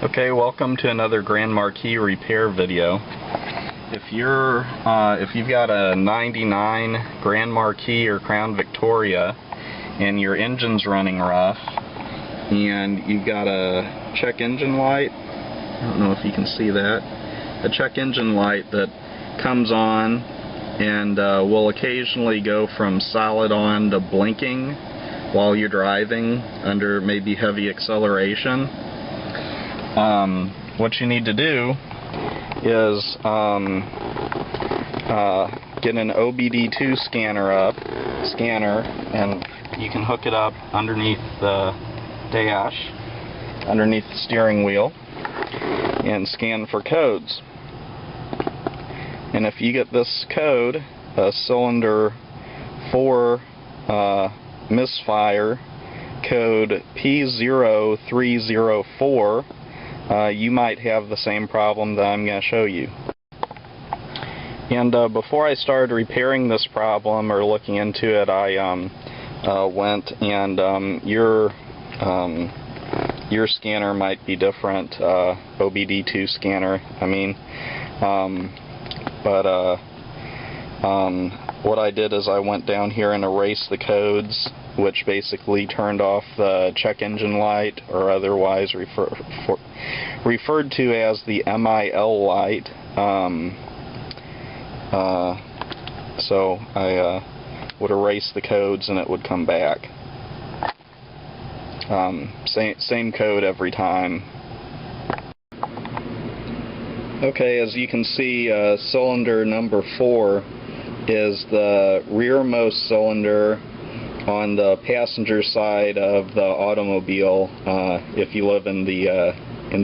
Okay, welcome to another Grand Marquis repair video. If you've got a 99 Grand Marquis or Crown Victoria and your engine's running rough and you've got a check engine light, I don't know if you can see that, a check engine light that comes on and will occasionally go from solid on to blinking while you're driving under maybe heavy acceleration. What you need to do is get an OBD2 scanner and you can hook it up underneath the dash, underneath the steering wheel, and scan for codes. And if you get this code, cylinder 4 misfire, code P0304, you might have the same problem that I'm going to show you. And before I started repairing this problem or looking into it, I went and your scanner might be different, OBD2 scanner, I mean, what I did is I went down here and erased the codes, which basically turned off the check engine light, or otherwise referred to as the MIL light. So I would erase the codes and it would come back. Same code every time. Okay, as you can see, cylinder number 4 is the rearmost cylinder on the passenger side of the automobile, if you live in the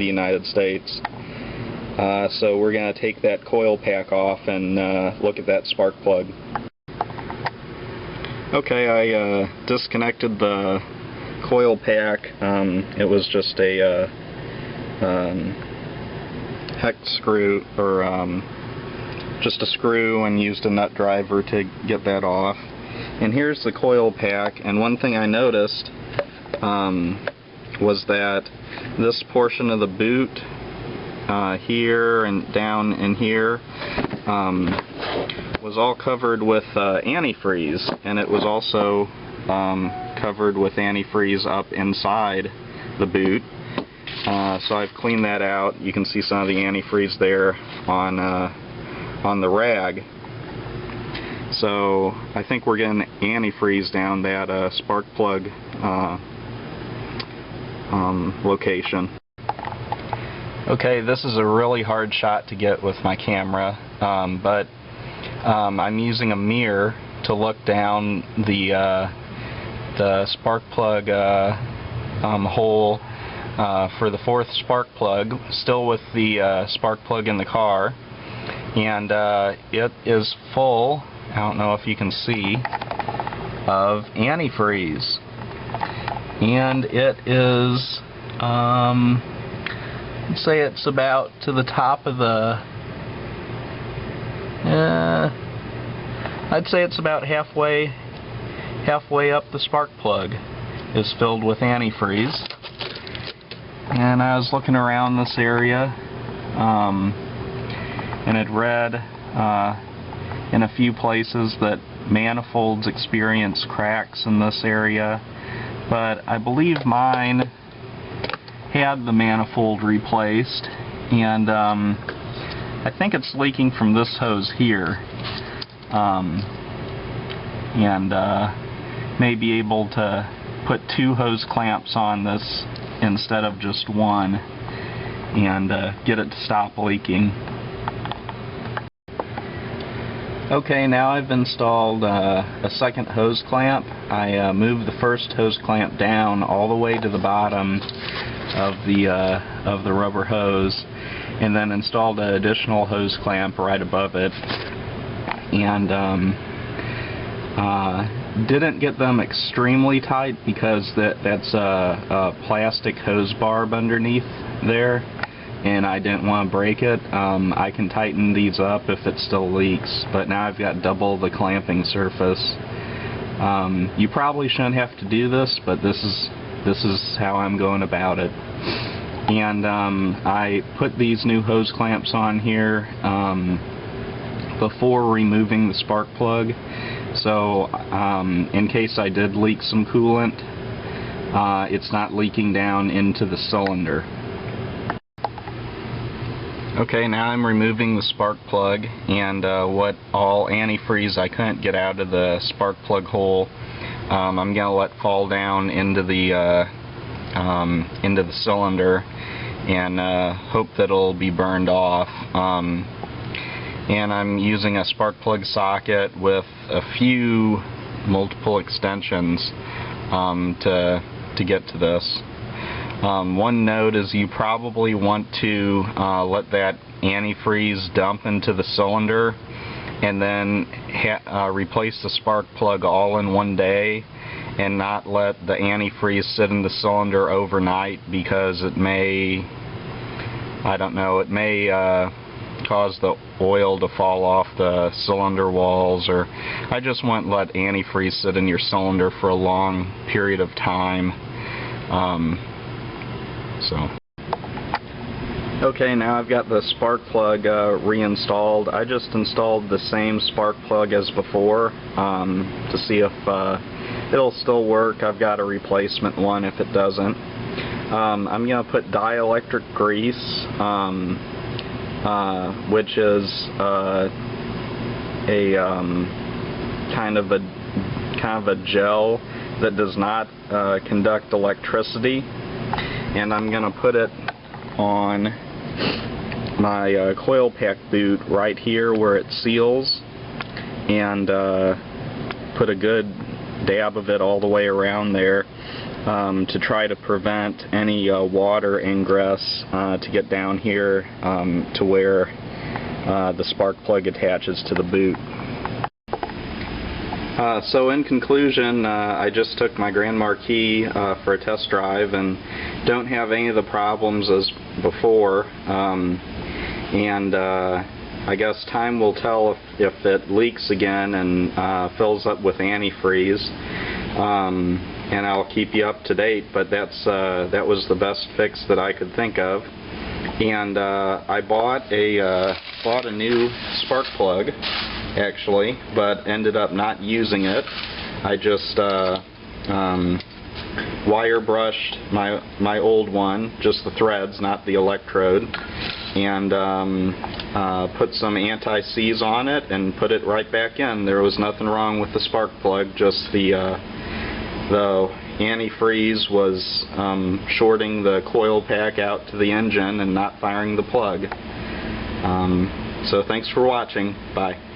United States. So we're going to take that coil pack off and look at that spark plug. Okay, I disconnected the coil pack. It was just a hex screw, or just a screw, and used a nut driver to get that off. And here's the coil pack, and one thing I noticed was that this portion of the boot here and down in here was all covered with antifreeze, and it was also covered with antifreeze up inside the boot. So I've cleaned that out. You can see some of the antifreeze there on the rag. So I think we're getting antifreeze down that spark plug location. Okay, this is a really hard shot to get with my camera, but I'm using a mirror to look down the spark plug hole for the 4th spark plug, still with the spark plug in the car, and it is full, I don't know if you can see, of antifreeze. And it is, I'd say it's about to the top of the, I'd say it's about halfway up the spark plug is filled with antifreeze. And I was looking around this area, and it read in a few places that manifolds experience cracks in this area, but I believe mine had the manifold replaced, and I think it's leaking from this hose here, and may be able to put 2 hose clamps on this instead of just one, and get it to stop leaking. Okay, now I've installed a second hose clamp. I moved the first hose clamp down all the way to the bottom of the rubber hose, and then installed an additional hose clamp right above it, and didn't get them extremely tight because that's a plastic hose barb underneath there, and I didn't want to break it. I can tighten these up if it still leaks, but now I've got double the clamping surface. You probably shouldn't have to do this, but this is how I'm going about it. and I put these new hose clamps on here before removing the spark plug, so in case I did leak some coolant, it's not leaking down into the cylinder. Okay, now I'm removing the spark plug, and what all antifreeze I couldn't get out of the spark plug hole, I'm going to let fall down into the cylinder, and hope that it'll be burned off. And I'm using a spark plug socket with a few multiple extensions to get to this. One note is you probably want to let that antifreeze dump into the cylinder and then replace the spark plug all in one day, and not let the antifreeze sit in the cylinder overnight, because it may, I don't know, it may cause the oil to fall off the cylinder walls, or I just wouldn't let antifreeze sit in your cylinder for a long period of time. Okay, now I've got the spark plug reinstalled. I just installed the same spark plug as before to see if it'll still work. I've got a replacement one if it doesn't. I'm going to put dielectric grease, which is a kind of a gel that does not conduct electricity, and I'm going to put it on my coil pack boot right here where it seals, and put a good dab of it all the way around there to try to prevent any water ingress to get down here to where the spark plug attaches to the boot. So in conclusion, I just took my Grand Marquis for a test drive and don't have any of the problems as before, and I guess time will tell if it leaks again and fills up with antifreeze, and I'll keep you up to date, but that was the best fix that I could think of. And I bought a new spark plug, actually, but ended up not using it. I just wire brushed my old one, just the threads, not the electrode, and put some anti-seize on it and put it right back in. There was nothing wrong with the spark plug, just the antifreeze was shorting the coil pack out to the engine and not firing the plug. So thanks for watching. Bye.